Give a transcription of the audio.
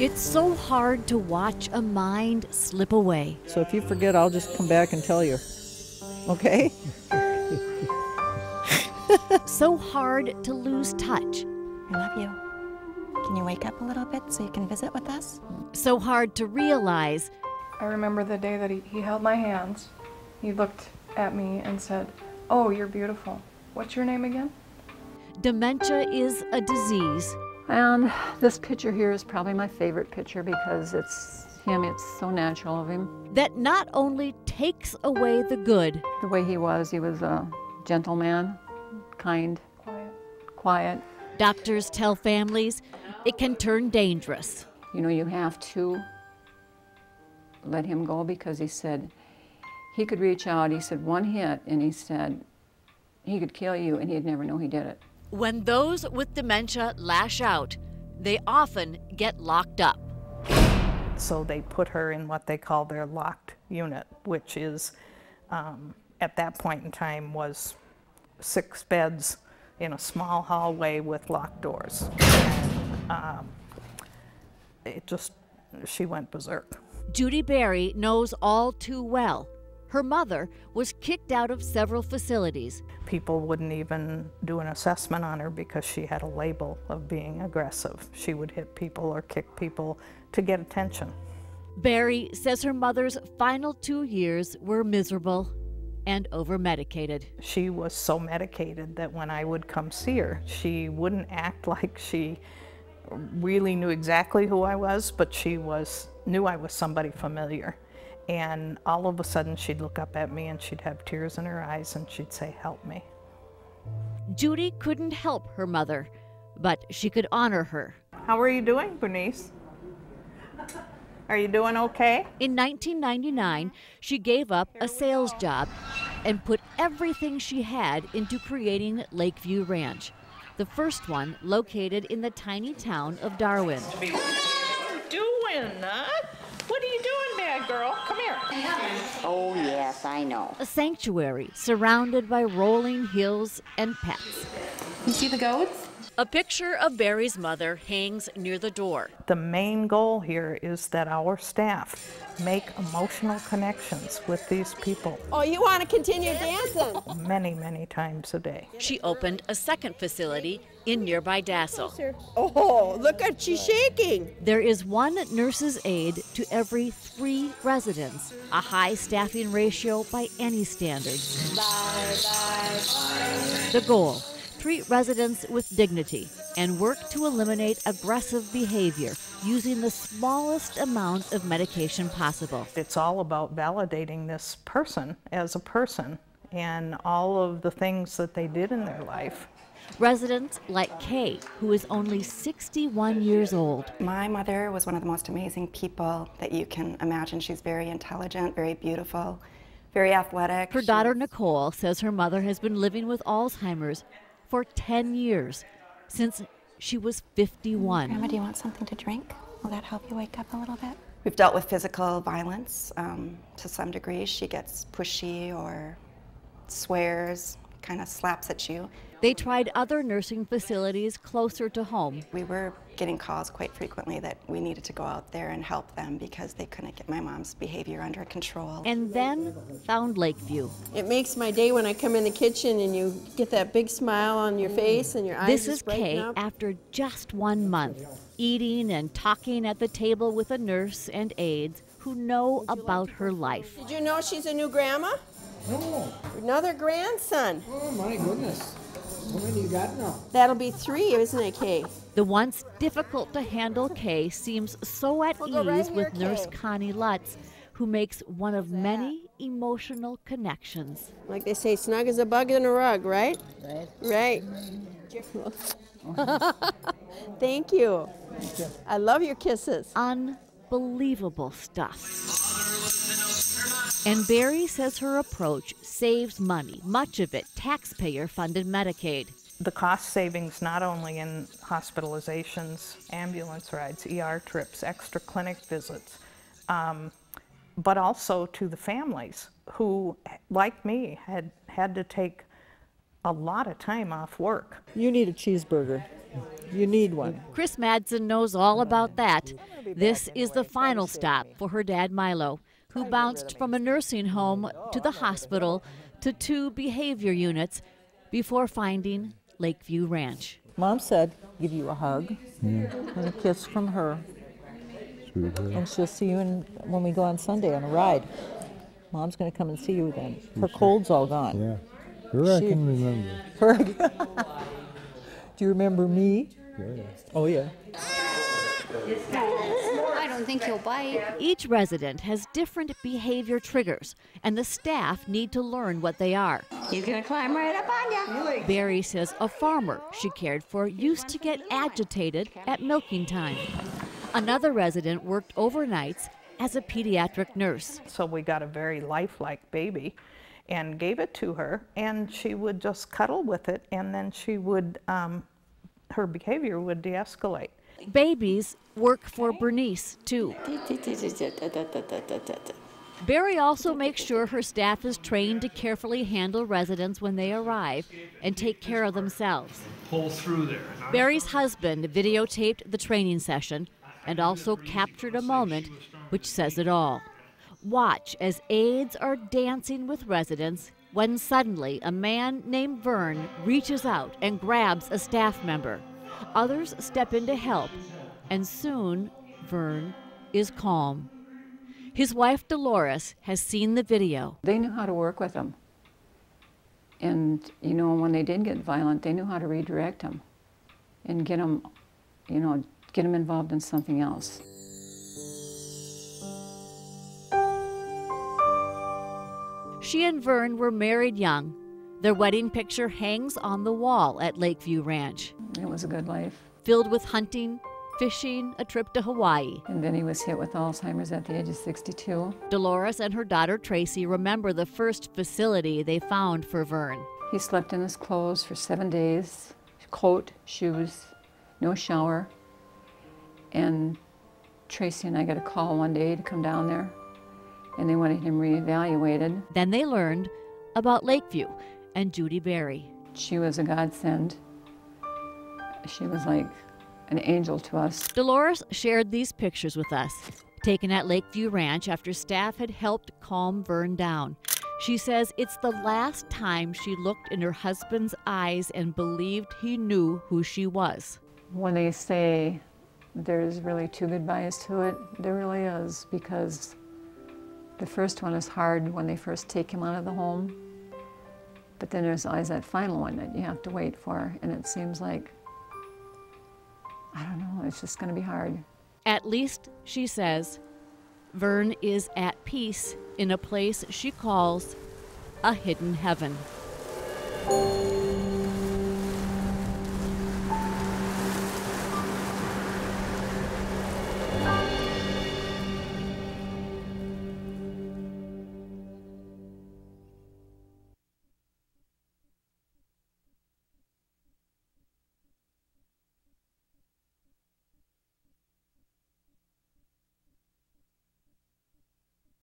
It's so hard to watch a mind slip away. So if you forget, I'll just come back and tell you. Okay? So hard to lose touch. I love you. Can you wake up a little bit so you can visit with us? So hard to realize. I remember the day that he held my hands. He looked at me and said, "Oh, you're beautiful. What's your name again?" Dementia is a disease. And this picture here is probably my favorite picture because it's him, it's so natural of him. That not only takes away the good. The way he was a gentleman, kind, quiet. Doctors tell families it can turn dangerous. You know, you have to let him go because he said he could reach out. He said one hit and he said he could kill you and he'd never know he did it. When those with dementia lash out, they often get locked up. So they put her in what they call their locked unit, which is, at that point in time, was 6 beds in a small hallway with locked doors. And, she went berserk. Judy Berry knows all too well. Her mother was kicked out of several facilities. People wouldn't even do an assessment on her because she had a label of being aggressive. She would hit people or kick people to get attention. Berry says her mother's final 2 years were miserable and over-medicated. She was so medicated that when I would come see her, she wouldn't act like she really knew exactly who I was, but she knew I was somebody familiar. And all of a sudden she'd look up at me and she'd have tears in her eyes and she'd say, "Help me." Judy couldn't help her mother, but she could honor her. How are you doing, Bernice? Are you doing okay? In 1999, she gave up a sales job and put everything she had into creating Lakeview Ranch, the first one located in the tiny town of Darwin. What are you doing, huh? What are you doing, bad girl? Come here. Oh, yes, I know. A sanctuary surrounded by rolling hills and pets. You see the goats? A picture of Barry's mother hangs near the door. The main goal here is that our staff make emotional connections with these people. Oh, you want to continue dancing? Many, many times a day. She opened a second facility in nearby Dassel. Oh, look at she's shaking. There is one nurse's aide to every 3 residents, a high staffing ratio by any standard. The goal: treat residents with dignity and work to eliminate aggressive behavior using the smallest amount of medication possible. It's all about validating this person as a person and all of the things that they did in their life. Residents like Kay, who is only 61 years old. My mother was one of the most amazing people that you can imagine. She's very intelligent, very beautiful, very athletic. Her daughter Nicole says her mother has been living with Alzheimer's for 10 years, since she was 51. Grandma, do you want something to drink? Will that help you wake up a little bit? We've dealt with physical violence to some degree. She gets pushy or swears, kind of slaps at you. They tried other nursing facilities closer to home. We were getting calls quite frequently that we needed to go out there and help them because they couldn't get my mom's behavior under control. And then found Lakeview. It makes my day when I come in the kitchen and you get that big smile on your face and your eyes. This is brighten Kay up. after just 1 month, eating and talking at the table with a nurse and aides who know about her life. Did you know she's a new grandma? Oh. Another grandson. Oh, my goodness. How many you got now? That'll be 3, isn't it, Kay? The once difficult to handle Kay seems so at We'll go right ease here, with Nurse Kay. Connie Lutz, who makes one of many emotional connections. Like they say, snug as a bug in a rug, right? Right. Thank you. I love your kisses. Unbelievable stuff. And Barry says her approach saves money, much of it taxpayer-funded Medicaid. The cost savings not only in hospitalizations, ambulance rides, ER trips, extra clinic visits, but also to the families who, like me, had to take a lot of time off work. You need a cheeseburger. You need one. Chris Madsen knows all about that. This is the final stop for her dad, Milo, who bounced from a nursing home to the hospital to 2 behavior units before finding Lakeview Ranch. Mom said, give you a hug and a kiss from her. And she'll see you when we go on Sunday on a ride. Mom's going to come and see you then. Her cold's all gone. Yeah, her I can remember. Do you remember me? Yeah. Oh, yeah. I don't think he'll bite. Each resident has different behavior triggers, and the staff need to learn what they are. He's gonna climb right up on you. Barry says a farmer she cared for used to get agitated at milking time. Another resident worked overnights as a pediatric nurse. So we got a very lifelike baby and gave it to her, and she would just cuddle with it, and then she would, her behavior would de-escalate. Babies work for Bernice, too. Barry also makes sure her staff is trained to carefully handle residents when they arrive and take care of themselves. Pull through there. Barry's husband videotaped the training session and also captured a moment which says it all. Watch as aides are dancing with residents when suddenly a man named Vern reaches out and grabs a staff member. Others step in to help, and soon Vern is calm. His wife Dolores has seen the video. They knew how to work with him. And, you know, when they did get violent, they knew how to redirect him and get him, you know, get him involved in something else. She and Vern were married young. Their wedding picture hangs on the wall at Lakeview Ranch. It was a good life. Filled with hunting, fishing, a trip to Hawaii. And then he was hit with Alzheimer's at the age of 62. Dolores and her daughter Tracy remember the first facility they found for Vern. He slept in his clothes for 7 days, coat, shoes, no shower. And Tracy and I got a call one day to come down there, and they wanted him reevaluated. Then they learned about Lakeview and Judy Barry. She was a godsend. She was like an angel to us. Dolores shared these pictures with us, taken at Lakeview Ranch after staff had helped calm Vern down. She says it's the last time she looked in her husband's eyes and believed he knew who she was. When they say there's really 2 goodbyes to it, there really is, because the first one is hard when they first take him out of the home, but then there's always that final one that you have to wait for, and it seems like, I don't know, it's just going to be hard. At least, she says, Vern is at peace in a place she calls a hidden heaven.